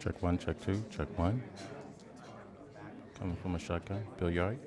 Check one, check two, check one. Coming from a shotgun. Bill, you all right?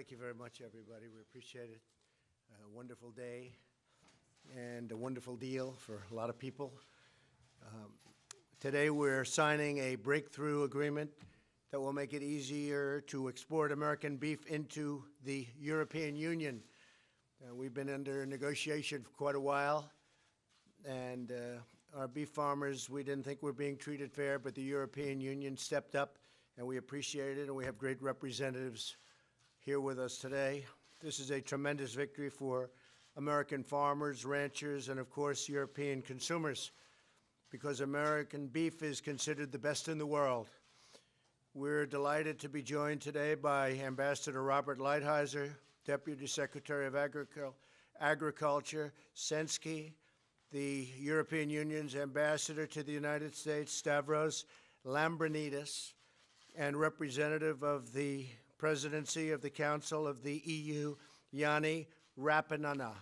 thank you very much, everybody. We appreciate it. A wonderful day and a wonderful deal for a lot of people. Today we're signing a breakthrough agreement that will make it easier to export American beef into the European Union. We've been under negotiation for quite a while, and our beef farmers, we didn't think were being treated fair, but the European Union stepped up, and we appreciate it, and we have great representatives here with us today. This is a tremendous victory for American farmers, ranchers, and of course, European consumers, because American beef is considered the best in the world. We're delighted to be joined today by Ambassador Robert Lighthizer, Deputy Secretary of Agriculture, Senski, the European Union's Ambassador to the United States, Stavros Lambrinidis, and representative of the Presidency of the Council of the EU, Yanni Rapinana.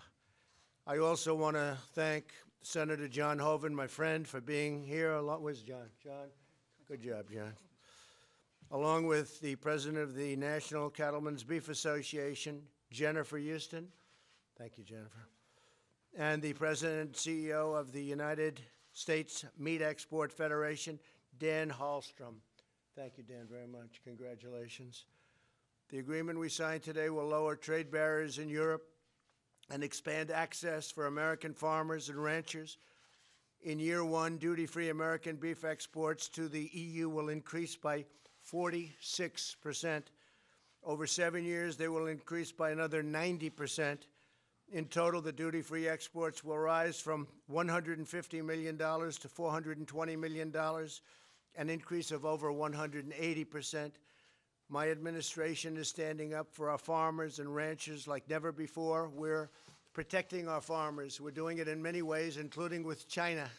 I also want to thank Senator John Hoeven, my friend, for being here. Where's John? John? Good job, John. Along with the President of the National Cattlemen's Beef Association, Jennifer Houston. Thank you, Jennifer. And the President and CEO of the United States Meat Export Federation, Dan Hallstrom. Thank you, Dan, very much. Congratulations. The agreement we signed today will lower trade barriers in Europe and expand access for American farmers and ranchers. In year one, duty-free American beef exports to the EU will increase by 46%. Over 7 years, they will increase by another 90%. In total, the duty-free exports will rise from $150 million to $420 million, an increase of over 180%. My administration is standing up for our farmers and ranchers like never before. We're protecting our farmers. We're doing it in many ways, including with China.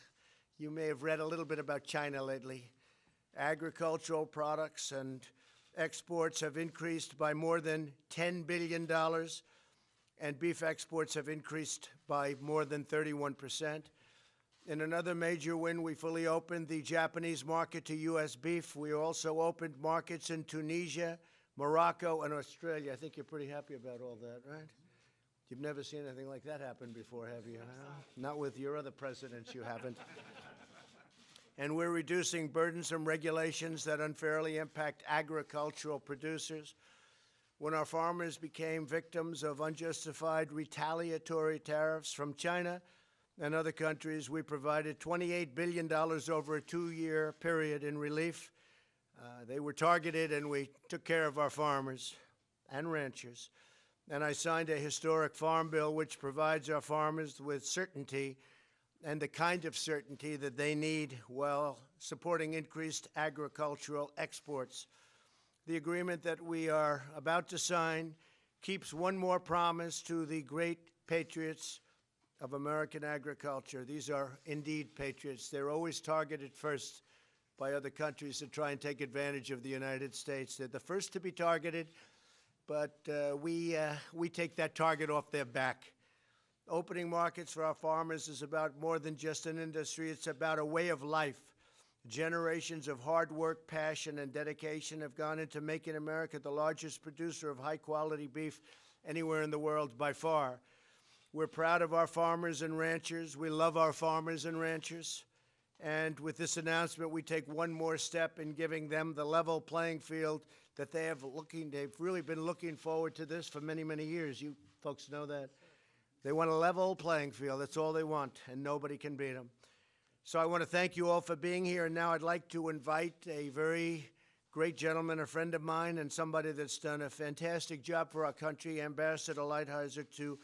You may have read a little bit about China lately. Agricultural products and exports have increased by more than $10 billion, and beef exports have increased by more than 31%. In another major win, we fully opened the Japanese market to U.S. beef. We also opened markets in Tunisia, Morocco, and Australia. I think you're pretty happy about all that, right? You've never seen anything like that happen before, have you? Not with your other presidents, you haven't. And we're reducing burdensome regulations that unfairly impact agricultural producers. When our farmers became victims of unjustified retaliatory tariffs from China and other countries, we provided $28 billion over a 2-year period in relief. They were targeted, and we took care of our farmers and ranchers. And I signed a historic farm bill which provides our farmers with certainty and the kind of certainty that they need while supporting increased agricultural exports. The agreement that we are about to sign keeps one more promise to the great patriots of American agriculture. These are indeed patriots. They're always targeted first by other countries to try and take advantage of the United States. They're the first to be targeted, but we take that target off their back. Opening markets for our farmers is about more than just an industry. It's about a way of life. Generations of hard work, passion, and dedication have gone into making America the largest producer of high-quality beef anywhere in the world by far. We're proud of our farmers and ranchers. We love our farmers and ranchers. And with this announcement, we take one more step in giving them the level playing field that they've really been looking forward to this for many, many years. You folks know that. They want a level playing field. That's all they want, and nobody can beat them. So I want to thank you all for being here. And now I'd like to invite a very great gentleman, a friend of mine, and somebody that's done a fantastic job for our country, Ambassador Lighthizer, to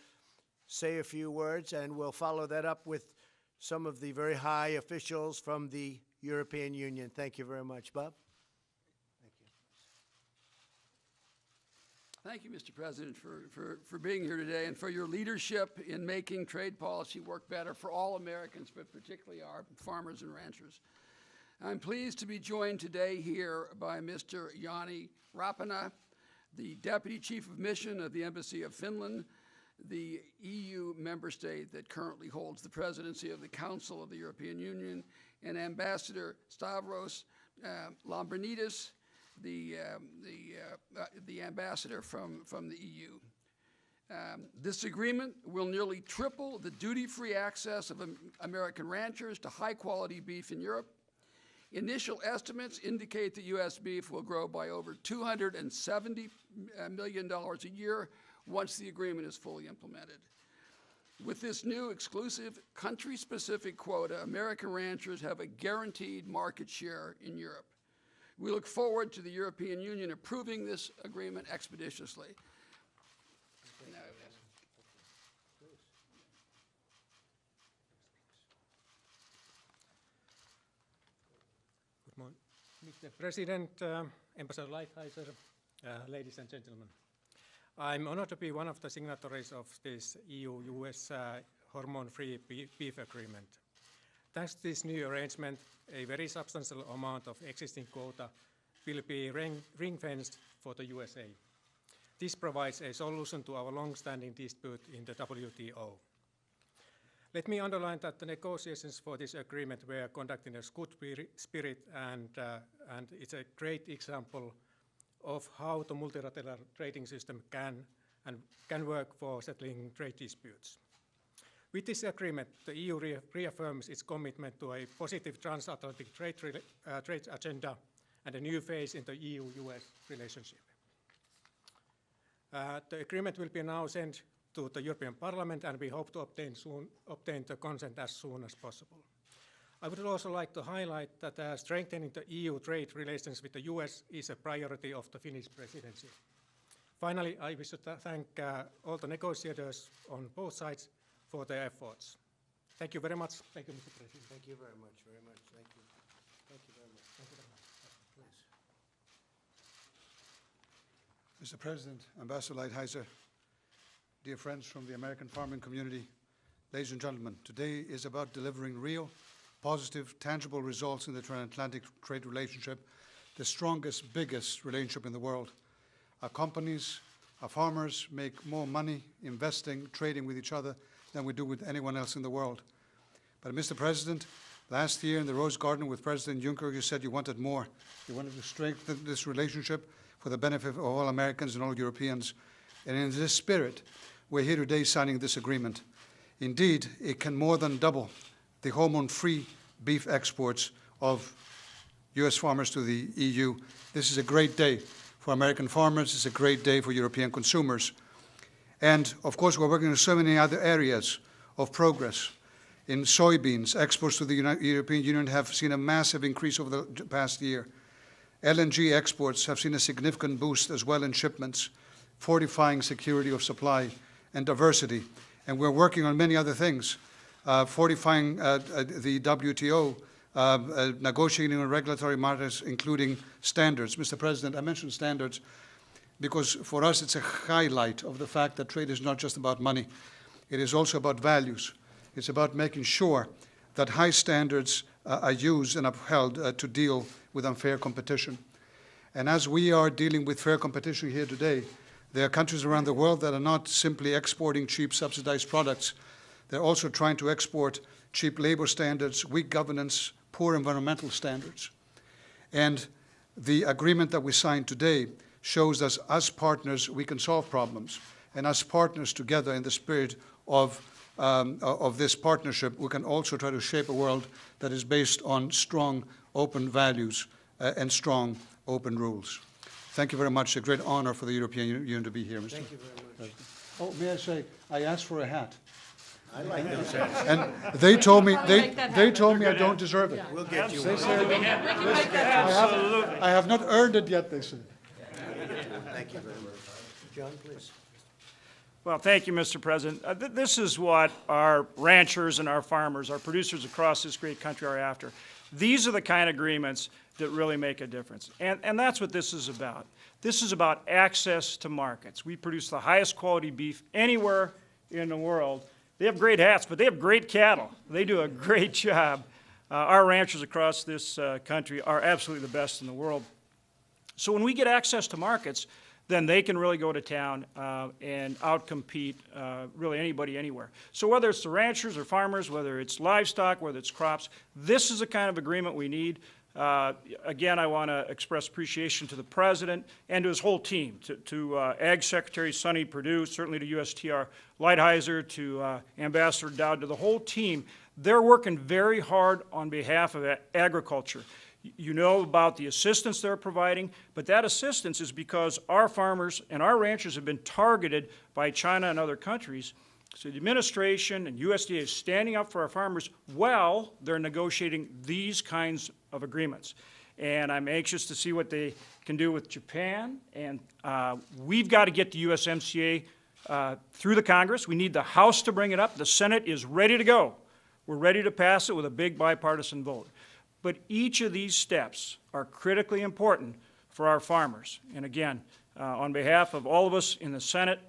say a few words, and we'll follow that up with some of the very high officials from the European Union. Thank you very much. Bob? Thank you, Mr. President, for being here today and for your leadership in making trade policy work better for all Americans, but particularly our farmers and ranchers. I'm pleased to be joined today here by Mr. Yanni Rapina, the Deputy Chief of Mission of the Embassy of Finland, the EU member state that currently holds the presidency of the Council of the European Union, and Ambassador Stavros Lambrinidis, the ambassador from the EU. This agreement will nearly triple the duty-free access of American ranchers to high-quality beef in Europe. Initial estimates indicate that U.S. beef will grow by over $270 million a year once the agreement is fully implemented. With this new exclusive country-specific quota, American ranchers have a guaranteed market share in Europe. We look forward to the European Union approving this agreement expeditiously. Good morning, Mr. President, Ambassador Lighthizer, ladies and gentlemen. I'm honored to be one of the signatories of this EU-US hormone-free beef agreement. Thanks to this new arrangement, a very substantial amount of existing quota will be ring-fenced for the USA. This provides a solution to our long-standing dispute in the WTO. Let me underline that the negotiations for this agreement were conducted in a good spirit, and it's a great example of how the multilateral trading system can work for settling trade disputes. With this agreement, the EU reaffirms its commitment to a positive transatlantic trade agenda and a new phase in the EU-US relationship. The agreement will be now sent to the European Parliament, and we hope to obtain the consent as soon as possible. I would also like to highlight that strengthening the EU trade relations with the US is a priority of the Finnish presidency. Finally, I wish to thank all the negotiators on both sides for their efforts. Thank you very much. Thank you, Mr. President. Thank you very much, very much. Thank you. Thank you very much. Thank you very much. Please. Mr. President, Ambassador Lighthizer, dear friends from the American farming community, ladies and gentlemen, today is about delivering real, positive, tangible results in the transatlantic trade relationship, the strongest, biggest relationship in the world. Our companies, our farmers make more money investing, trading with each other than we do with anyone else in the world. But Mr. President, last year in the Rose Garden with President Juncker, you said you wanted more. You wanted to strengthen this relationship for the benefit of all Americans and all Europeans. And in this spirit, we're here today signing this agreement. Indeed, it can more than double the hormone-free beef exports of US farmers to the EU. This is a great day for American farmers. It's a great day for European consumers. And of course, we're working on so many other areas of progress. In soybeans, exports to the European Union have seen a massive increase over the past year. LNG exports have seen a significant boost as well in shipments, fortifying security of supply and diversity. And we're working on many other things, fortifying the WTO, negotiating on regulatory matters, including standards. Mr. President, I mentioned standards because for us it's a highlight of the fact that trade is not just about money. It is also about values. It's about making sure that high standards are used and upheld to deal with unfair competition. And as we are dealing with fair competition here today, there are countries around the world that are not simply exporting cheap subsidized products. They're also trying to export cheap labor standards, weak governance, poor environmental standards. And the agreement that we signed today shows us, as partners, we can solve problems. And as partners together in the spirit of this partnership, we can also try to shape a world that is based on strong, open values and strong, open rules. Thank you very much. A great honor for the European Union to be here, Mr. Thank you very much. Oh, may I say, I asked for a hat. I like those hats. And they told me, they told me I don't deserve it. We'll get you They one. said, I have not earned it yet, they said. Thank you very much. John, please. Well, thank you, Mr. President. This is what our ranchers and our farmers, our producers across this great country are after. These are the kind of agreements that really make a difference. And that's what this is about. This is about access to markets. We produce the highest quality beef anywhere in the world. They have great hats, but they have great cattle. They do a great job. Our ranchers across this country are absolutely the best in the world. So when we get access to markets, then they can really go to town and outcompete really anybody anywhere. So whether it's the ranchers or farmers, whether it's livestock, whether it's crops, this is the kind of agreement we need. Again, I want to express appreciation to the President and to his whole team, to Ag Secretary Sonny Perdue, certainly to USTR Lighthizer, to Ambassador Dowd, to the whole team. They're working very hard on behalf of agriculture. You know about the assistance they're providing, but that assistance is because our farmers and our ranchers have been targeted by China and other countries. So the administration and USDA is standing up for our farmers while they're negotiating these kinds of agreements. And I'm anxious to see what they can do with Japan. And we've got to get the USMCA through the Congress. We need the House to bring it up. The Senate is ready to go. We're ready to pass it with a big bipartisan vote. But each of these steps are critically important for our farmers. And again, on behalf of all of us in the Senate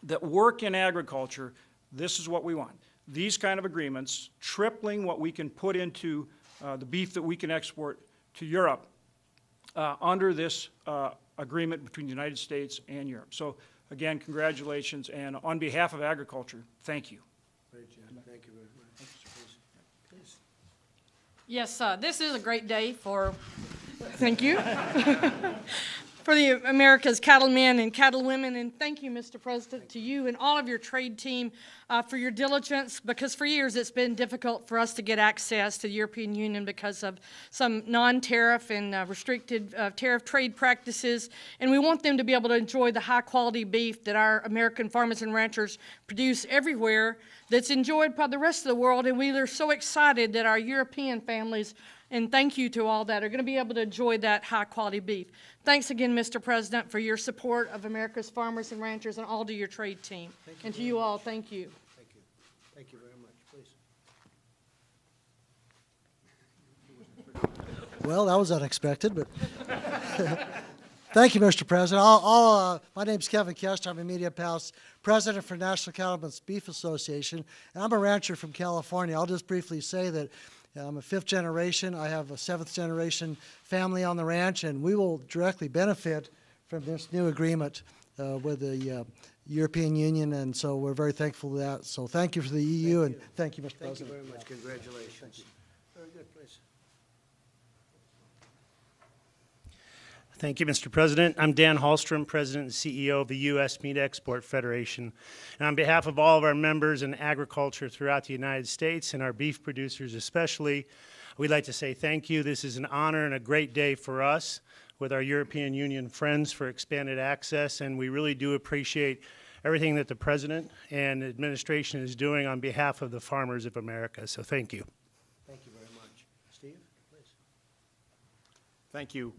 that work in agriculture, this is what we want. These kind of agreements, tripling what we can put into the beef that we can export to Europe under this agreement between the United States and Europe. So again, congratulations, and on behalf of agriculture, thank you. Great job. Thank you very much. Please. Yes, this is a great day for, thank you, for the America's cattlemen and cattlewomen, and thank you, Mr. President, to you and all of your trade team for your diligence, because for years it's been difficult for us to get access to the European Union because of some non-tariff and restricted tariff trade practices, and we want them to be able to enjoy the high-quality beef that our American farmers and ranchers produce everywhere that's enjoyed by the rest of the world, and we are so excited that our European families, and thank you to all that, are going to be able to enjoy that high-quality beef. Thanks again, Mr. President, for your support of America's farmers and ranchers, and all to your trade team. And to you all, thank you. Thank you. Thank you very much. Please. Well, that was unexpected, but thank you, Mr. President. My name's Kevin Kest. I'm a Media Palace president for National Cattlemen's Beef Association, and I'm a rancher from California. I'll just briefly say that I'm a fifth generation. I have a seventh generation family on the ranch, and we will directly benefit from this new agreement with the European Union, and so we're very thankful for that. So thank you for the EU, and thank you, Mr. Thank you President. very much. Congratulations. Very good, please. Thank you, Mr. President. I'm Dan Hallstrom, President and CEO of the U.S. Meat Export Federation. And on behalf of all of our members in agriculture throughout the United States and our beef producers especially, we'd like to say thank you. This is an honor and a great day for us with our European Union friends for expanded access, and we really do appreciate everything that the President and administration is doing on behalf of the farmers of America. So thank you. Thank you very much. Steve, please. Thank you.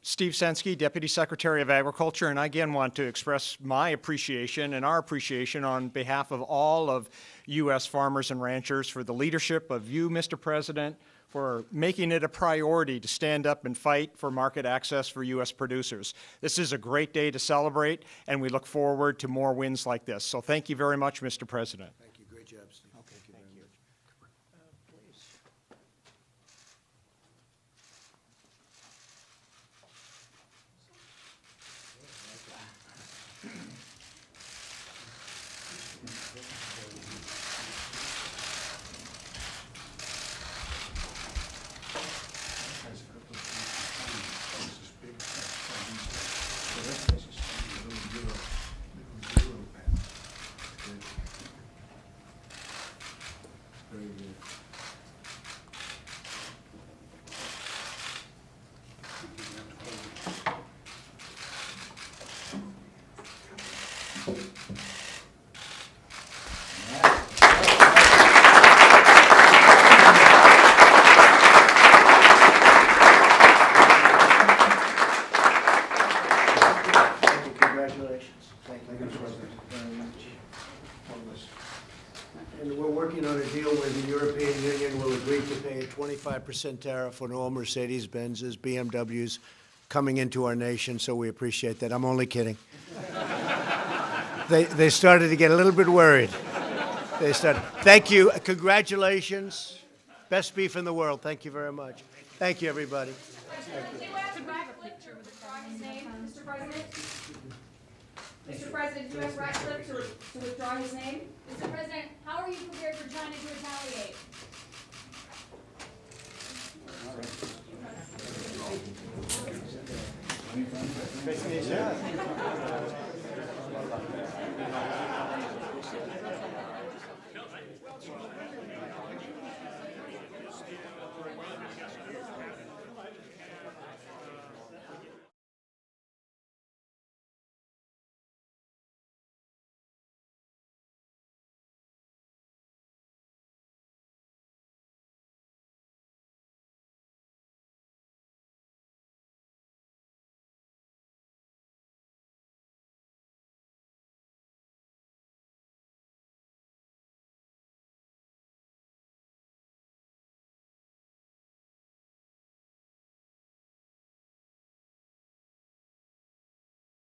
Steve Sensky, Deputy Secretary of Agriculture, and I again want to express my appreciation and our appreciation on behalf of all of U.S. farmers and ranchers for the leadership of you, Mr. President, for making it a priority to stand up and fight for market access for U.S. producers. This is a great day to celebrate, and we look forward to more wins like this. So thank you very much, Mr. President. Thank you. Great job, Steve. Thank you very much. Please. Congratulations. Thank you, Mr. President, very much. And we're working on a deal where the European Union will agree to pay a 25% tariff on all Mercedes-Benzes, BMWs coming into our nation, so we appreciate that. I'm only kidding. They started to get a little bit worried. They started. Thank you. Congratulations. Best beef in the world. Thank you very much. Thank you, everybody. Mr. President? Mr. President, do you have Ratcliffe to withdraw his name? Mr. President, how are you prepared for China to retaliate? Nice to meet you.